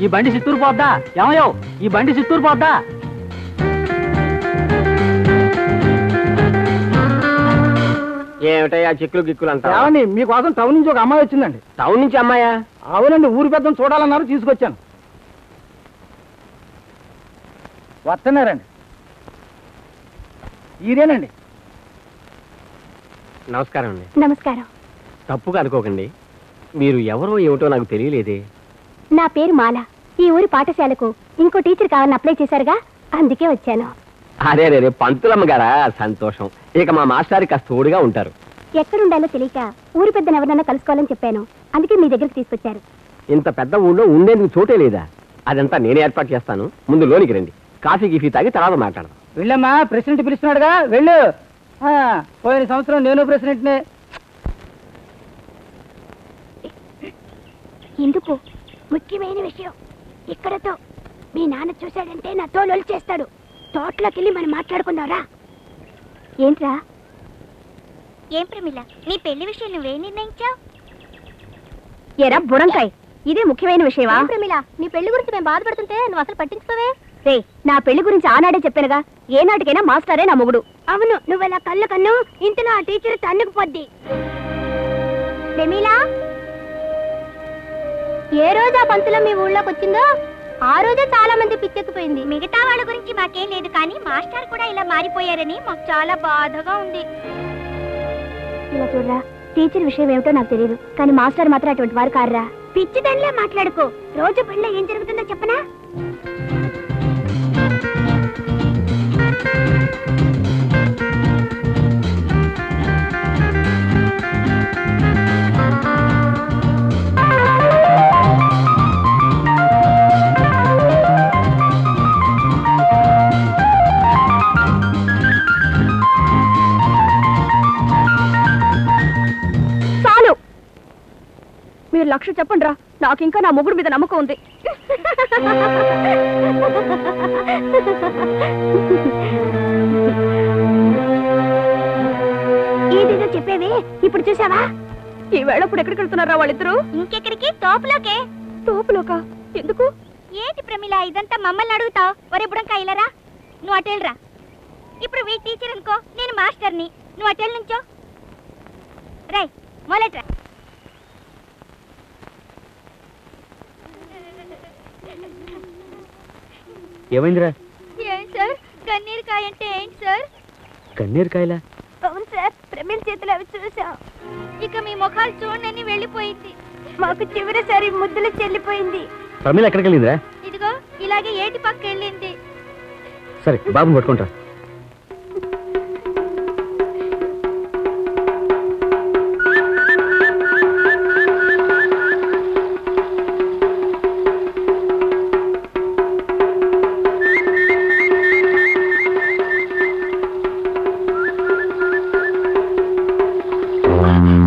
ఈ బండి చిత్తూరు పోద్దా? ఏమయ్యో, ఈ బండి చిత్తూరు పోద్దా? ఏమిటయ్యా చిక్కులు గిక్కులు అంతా? ఏమండి, మీకోసం టౌన్ నుంచి ఒక అమ్మాయి వచ్చిందండి. టౌన్ నుంచి అమ్మాయా? అవునండి, ఊరి పెద్దను చూడాలన్నారు, తీసుకొచ్చాను. వస్తున్నారండి. ఈరేనండి. నమస్కారం అండి. నమస్కారం. తప్పుగా అనుకోకండి, మీరు ఎవరో ఏమిటో నాకు తెలియలేదే. నా పేరు మాల. ఈ ఊరి పాఠశాలకు ఇంకో టీచర్ కావాలని అప్లై చేశారుగా, అందుకే వచ్చాను. అదే రే పంతులమ్మ గారా, సంతోషం. ఇక మా మాస్టారికి కాస్త తోడుగా ఉంటారు. ఎక్కడుండాలో తెలియక ఊరి పెద్దను ఎవరినైనా కలుసుకోవాలని చెప్పాను, అందుకే మీ దగ్గరికి తీసుకొచ్చారు. ఇంత పెద్ద ఊళ్ళో ఉండేందుకు చోటే లేదా? అదంతా నేనే ఏర్పాటు చేస్తాను. ముందు లోనికి రండి, కాఫీ గిఫీ తాగి తర్వాత మాట్లాడదాం. వెళ్ళమ్మా, ప్రెసిడెంట్ పిలుస్తున్నాడుగా, వెళ్ళు. పోయిన సంవత్సరం నేను ప్రెసిడెంట్నే. ఎందుకు? ముఖ్యమైన విషయం. ఇక్కడతో మీ నాన్న చూశాడంటే నా తోలు చేస్తాడు. తోటలోకి వెళ్ళి మనం మాట్లాడుకుందాంరా. ఏంట్రా? ఏం ప్రమిళ, నీ పెళ్లి విషయం నువ్వేం నిర్ణయించావు? ఎరా బుడంకాయ్, ఇదే ముఖ్యమైన విషయమా? ప్రమిళ, నీ పెళ్లి గురించి మేము బాధపడుతుంటే నువ్వు అసలు పట్టించుకోవే. రే, నా పెళ్లి గురించి ఆనాడే చెప్పానుగా, ఏ నాటికైనా మాస్టరే నా మొగుడు. అవును, నువ్వెలా కళ్ళు కన్ను ఇంతలో ఆ టీచర్ తన్నుకుపోద్ది. ప్రమిళ, ఏ రోజు ఆ పంతులో మీ ఊళ్ళోకి వచ్చిందో ఆ రోజే చాలా మంది పిచ్చెక్కిపోయింది. మిగతా వాళ్ళ గురించి మాకేం లేదు, కానీ మాస్టర్ కూడా ఇలా మారిపోయారని మాకు చాలా బాధగా ఉంది. ఇలా చూడరా, టీచర్ విషయం ఏమిటో నాకు తెలియదు, కానీ మాస్టర్ మాత్రం అటువంటి వారు కారురా. పిచ్చిదానిలా మాట్లాడుకో. రోజు పెళ్ళి ఏం జరుగుతుందో చెప్పనా? మీరు 1,00,000 చెప్పండి రా, నాకు ఇంకా నా మొగుడు మీద నమ్మకం ఉంది. ఏదేదో చెప్పేవి, ఇప్పుడు చూసావా? ఈ వేళ ఇప్పుడు ఎక్కడికి వెళ్తున్నారా వాళ్ళిద్దరు? ఇంకెక్కడికి? తోపులోకే. తోపులోకా? ఎందుకు? ఏంటి ప్రమిళ ఇదంతా మమ్మల్ని అడుగుతావు? ఒరే బుడంకా ఇలారా, నువ్వు అటెళ్ళరా. ఇప్పుడు వీ టీచర్ అనుకో, నేను మాస్టర్ని, నువ్వు అటెల్ నుంచో. రై మొదలెట్రా. ఏమైందిరా? ఏం సార్, కన్నీరుకాయ అంటే ఏంటి సార్? కన్నీరుకాయలా? అవును సార్, ప్రమిళ చేతులు అవి చూసాం. ఇక మీ ముఖాలు చూడని వెళ్ళిపోయింది. మాకు చివరిసారి ముద్దులు చెల్లిపోయింది. ప్రమిళ ఎక్కడికి వెళ్ళిందిరా? ఇదిగో ఇలాగే ఏటి పక్క వెళ్ళింది. సరే, బాబుని పట్టుకుంటా.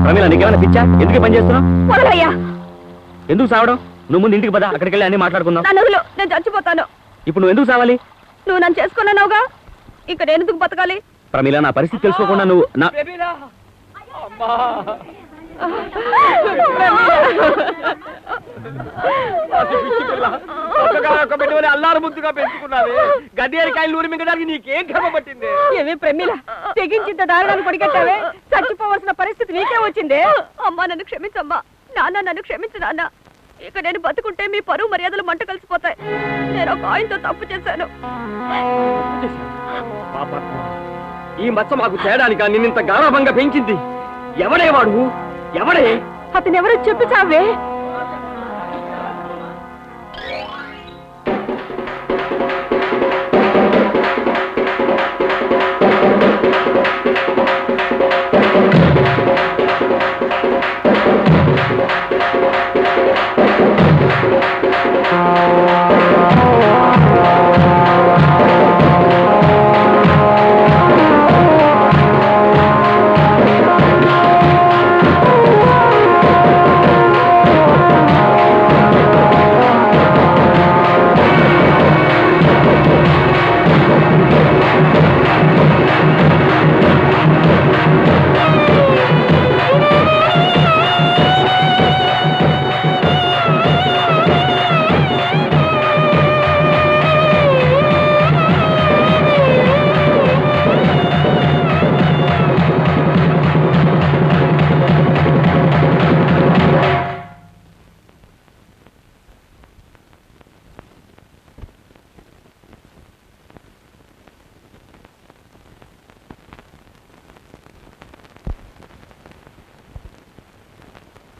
ప్రమిళ, నీకేమైనా పిచ్చా? ఎందుకు పని చేస్తున్నావు? వదలయ్యా. ఎందుకు సావడం? నువ్వు ముందు ఇంటికి పద, అక్కడికి వెళ్ళి అన్ని మాట్లాడుకుందాం. నా నదులు, నేను చచ్చిపోతాను. ఇప్పుడు నువ్వు ఎందుకు సావాలి? నువ్వు నన్ను చేసుకున్నావుగా, ఇక నేను ఎందుకు బతకాలి? ప్రమిళ, నా పరిస్థితి తెలుసుకోకుండా నువ్వు నా అల్లారు ముద్దుగా పెంచుకున్నావే, గడ్డేరికాయలు నూరి మింగడానికి నీకేం కర్మ పట్టింది? ఏమి ప్రమిళ, తెగించింత దారుణాన్ని పొడిగట్టావే, చచ్చిపోవలసిన పరిస్థితి నీకే వచ్చిందే. అమ్మా నన్ను క్షమించమ్మా, నాన్న నన్ను క్షమించు నాన్న. ఇక నేను బతుకుంటే మీ పరువు మర్యాదలు మంట కలిసిపోతాయి. నేను ఒక ఆయనతో తప్పు చేశాను. ఈ మచ్చ మాకు చేయడానిక నిన్నింత గారాభంగా పెంచింది? ఎవడే వాడు? ఎవడే? అతను ఎవరో చెప్పి చావే.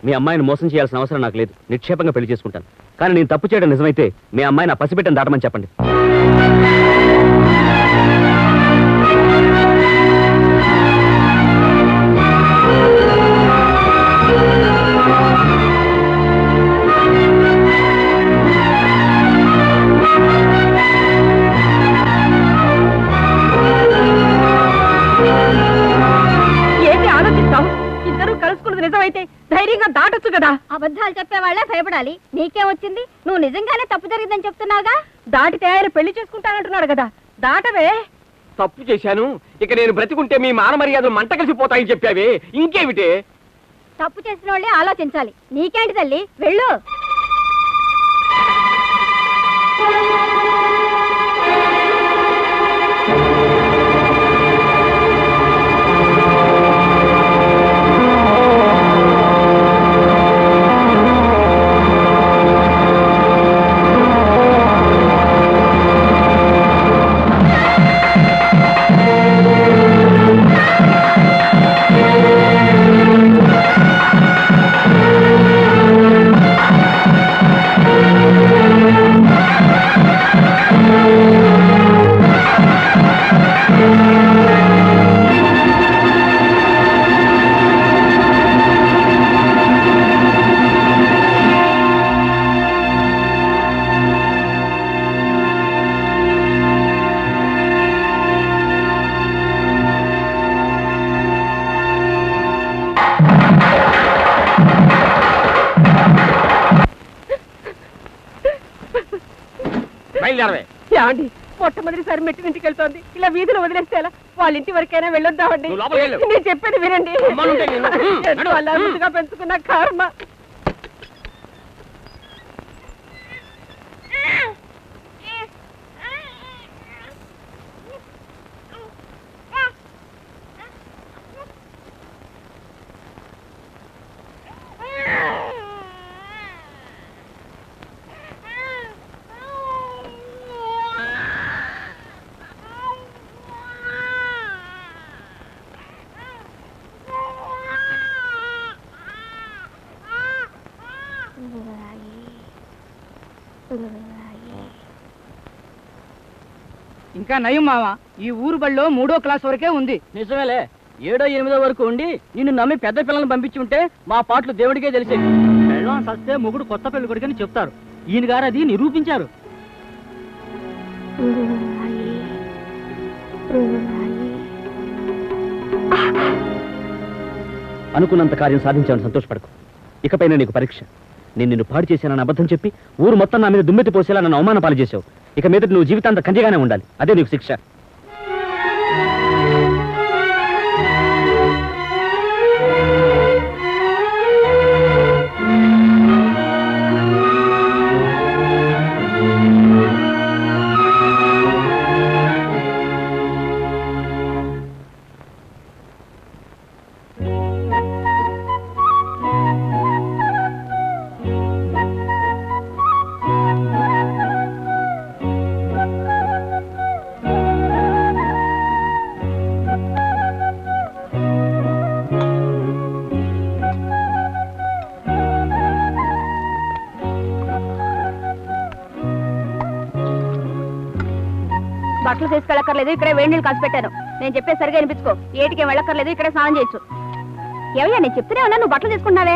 మీ అమ్మాయిని మోసం చేయాల్సిన అవసరం నాకు లేదు. నిక్షేపంగా పెళ్లి చేసుకుంటాను. కానీ నేను తప్పు చేయడం నిజమైతే మీ అమ్మాయిని ఆ పసిబిడ్డను దాటమని చెప్పండి. ఏంటి ఆలోచిస్తావు? ఇద్దరు కలుసుకున్నది నిజమైతే ధైర్యంగా దాటొచ్చు కదా. అబద్ధాలు చెప్పేవాళ్ళే భయపడాలి. నీకేం వచ్చింది? నువ్వు నిజంగానే తప్పు జరిగిందని చెప్తున్నావుగా. దాటితే ఆయన పెళ్లి చేసుకుంటానంటున్నాడు కదా, దాటవే. తప్పు చేశాను, ఇక నేను బ్రతికుంటే మీ మాన మర్యాదలు మంట కలిసిపోతాయని చెప్పావే, ఇంకేమిటే? తప్పు చేసిన వాళ్ళే ఆలోచించాలి. నీకేంటి తల్లి, వెళ్ళు. ఏమండి, మొట్టమొదటిసారి మెట్టినింటికి వెళ్తోంది, ఇలా వీధిలో వదిలేస్తే ఎలా? వాళ్ళ ఇంటి వరకైనా వెళ్ళొద్దామండి. నేను చెప్పేది వినండి. అలా ముందుగా పెంచుకున్న కర్మ. ఇంకా నయం మామ, ఈ ఊరు బడిలో 3వ క్లాస్ వరకే ఉంది. నిజమేలే, 7వ 8వ వరకు ఉండి నిన్ను నమ్మి పెద్ద పిల్లల్ని పంపించి ఉంటే మా పాటలు దేవుడికే తెలిసేవి. పెళ్ళం సస్తే మొగుడు కొత్త పెళ్లి కొడుకని చెప్తారు. ఈయన గారు అది నిరూపించారు. అనుకున్నంత కార్యం సాధించాలని సంతోషపడకు. ఇకపైన నీకు పరీక్ష. నేను నిన్ను పాడు చేశానని అబద్ధం చెప్పి ఊరు మొత్తం నా మీద దుమ్మెత్తి పోసేలా నన్ను అవమాన పాలు చేశావు. ఇక మీద నువ్వు జీవితాంత కంటిగానే ఉండాలి. అదే నీకు శిక్ష. బట్టలు తీసుకెళ్ళక్కర్లేదు, ఇక్కడే వేడి నీళ్ళు కాసి పెట్టాను. నేను చెప్పే సరిగా వినిపించుకో. ఏటికేం వెళ్ళక్కర్లేదు, ఇక్కడే స్నానం చేయొచ్చు. ఏమయ్యా, నేను చెప్తూనే ఉన్నా, నువ్వు బట్టలు తీసుకున్నావే.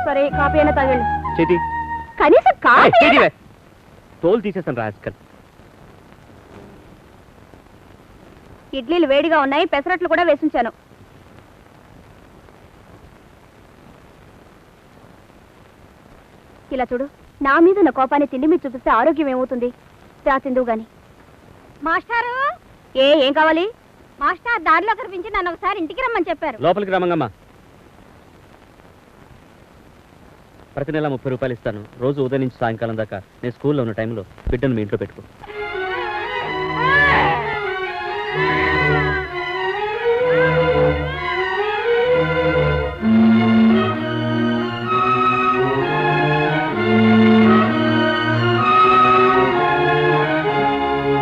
సరే, కాఫీ అయినా తాగండి. చేతి కనీసం కాఫీ. తోలు తీసేసాను రాస్కల్. ఇడ్లీలు వేడిగా ఉన్నాయి, పెసరట్లు కూడా వేసించాను. ఇలా చూడు, నా మీద నా కోపాన్ని తిండి మీద చూపిస్తే ఆరోగ్యం ఏమవుతుంది? తిందువు గాని. మాస్టారు, ఏం కావాలి? మాస్టర్ దారిలో కనిపించి నన్ను ఒకసారి ఇంటికి రమ్మని చెప్పారు. లోపలికి రమ్మంగమ్మా. ప్రతి నెల 30 రూపాయలు ఇస్తాను. రోజు ఉదయం నుంచి సాయంకాలం దాకా నేను స్కూల్లో ఉన్న టైంలో బిడ్డను మీ ఇంట్లో పెట్టుకో.